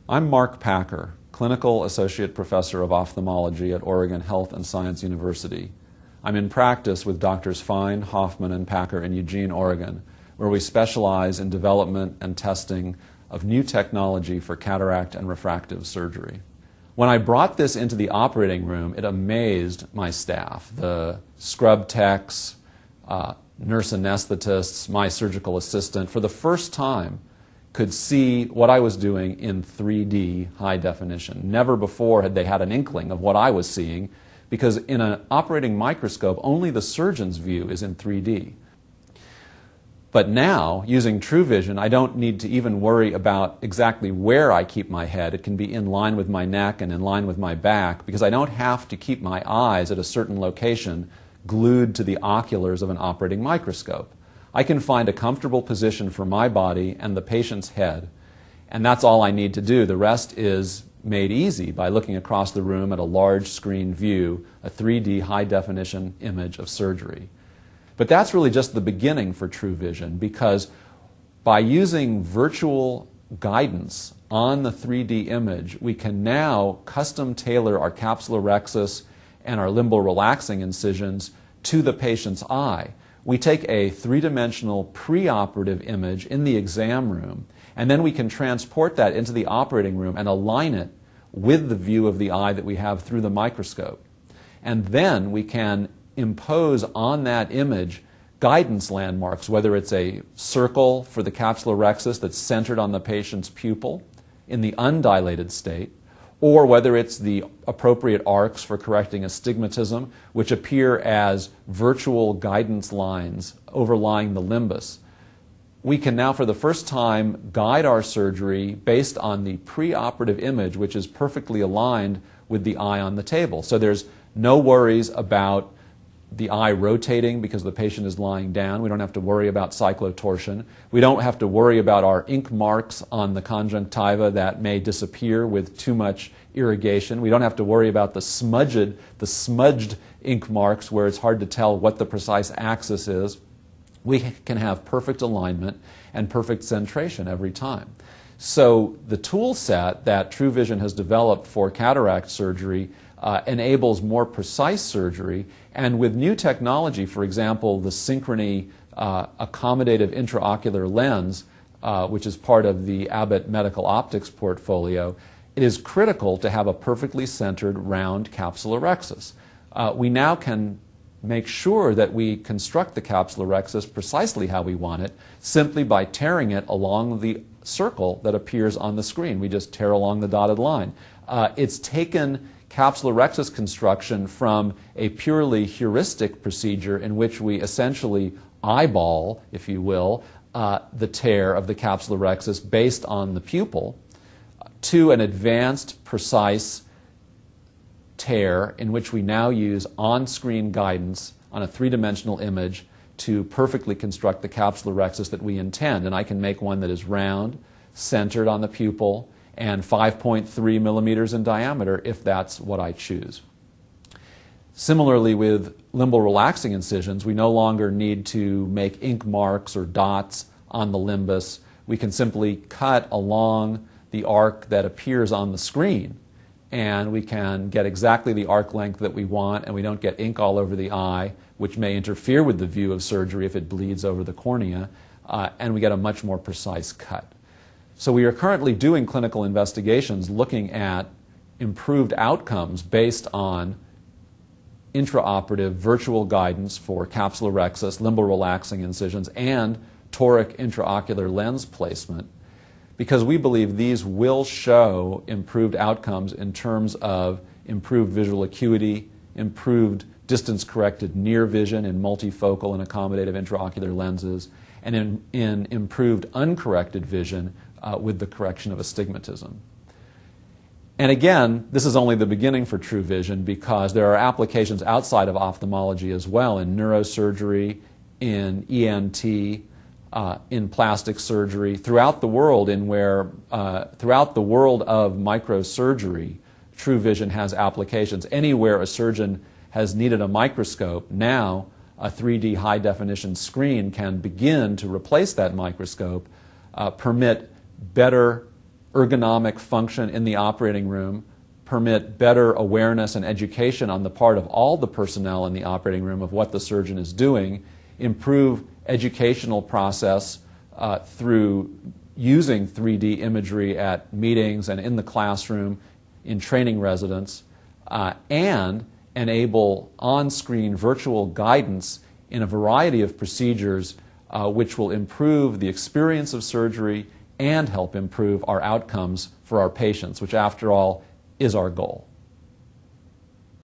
I'm Mark Packer, Clinical Associate Professor of Ophthalmology at Oregon Health and Science University. I'm in practice with Drs. Fine, Hoffman, and Packer in Eugene, Oregon, where we specialize in development and testing of new technology for cataract and refractive surgery. When I brought this into the operating room, it amazed my staff, the scrub techs, nurse anesthetists, my surgical assistant. For the first time, could see what I was doing in 3D high definition. Never before had they had an inkling of what I was seeing, because in an operating microscope, only the surgeon's view is in 3D. But now, using TrueVision, I don't need to even worry about exactly where I keep my head. It can be in line with my neck and in line with my back, because I don't have to keep my eyes at a certain location glued to the oculars of an operating microscope. I can find a comfortable position for my body and the patient's head, and that's all I need to do. The rest is made easy by looking across the room at a large screen view, a 3D high-definition image of surgery. But that's really just the beginning for TrueVision, because by using virtual guidance on the 3D image, we can now custom tailor our capsulorhexis and our limbal relaxing incisions to the patient's eye. We take a three-dimensional preoperative image in the exam room, and then we can transport that into the operating room and align it with the view of the eye that we have through the microscope. And then we can impose on that image guidance landmarks, whether it's a circle for the capsulorhexis that's centered on the patient's pupil in the undilated state, or whether it's the appropriate arcs for correcting astigmatism, which appear as virtual guidance lines overlying the limbus. We can now, for the first time, guide our surgery based on the preoperative image, which is perfectly aligned with the eye on the table. So there's no worries about the eye rotating because the patient is lying down. We don't have to worry about cyclotorsion. We don't have to worry about our ink marks on the conjunctiva that may disappear with too much irrigation. We don't have to worry about the smudged ink marks where it's hard to tell what the precise axis is. We can have perfect alignment and perfect centration every time. So the tool set that TrueVision has developed for cataract surgery enables more precise surgery, and with new technology, for example, the Synchrony accommodative intraocular lens, which is part of the Abbott Medical Optics portfolio, it is critical to have a perfectly centered round capsulorhexis. We now can make sure that we construct the capsulorhexis precisely how we want it, simply by tearing it along the circle that appears on the screen. We just tear along the dotted line. It's taken capsulorhexis construction from a purely heuristic procedure in which we essentially eyeball, if you will, the tear of the capsulorhexis based on the pupil, to an advanced, precise tear in which we now use on-screen guidance on a three-dimensional image to perfectly construct the capsulorhexis that we intend. And I can make one that is round, centered on the pupil, and 5.3 millimeters in diameter if that's what I choose. Similarly, with limbal relaxing incisions, we no longer need to make ink marks or dots on the limbus. We can simply cut along the arc that appears on the screen, and we can get exactly the arc length that we want, and we don't get ink all over the eye, which may interfere with the view of surgery if it bleeds over the cornea, and we get a much more precise cut. So we are currently doing clinical investigations looking at improved outcomes based on intraoperative virtual guidance for capsulorhexis, limbal relaxing incisions, and toric intraocular lens placement, because we believe these will show improved outcomes in terms of improved visual acuity, improved distance-corrected near vision in multifocal and accommodative intraocular lenses, and in improved uncorrected vision with the correction of astigmatism. And again, this is only the beginning for TrueVision, because there are applications outside of ophthalmology as well, in neurosurgery, in ENT, in plastic surgery, throughout the world, throughout the world of microsurgery, TrueVision has applications. Anywhere a surgeon has needed a microscope, now a 3D high-definition screen can begin to replace that microscope, permit better ergonomic function in the operating room, permit better awareness and education on the part of all the personnel in the operating room of what the surgeon is doing, improve educational process through using 3D imagery at meetings and in the classroom, in training residents, and enable on-screen virtual guidance in a variety of procedures which will improve the experience of surgery and help improve our outcomes for our patients, which after all is our goal.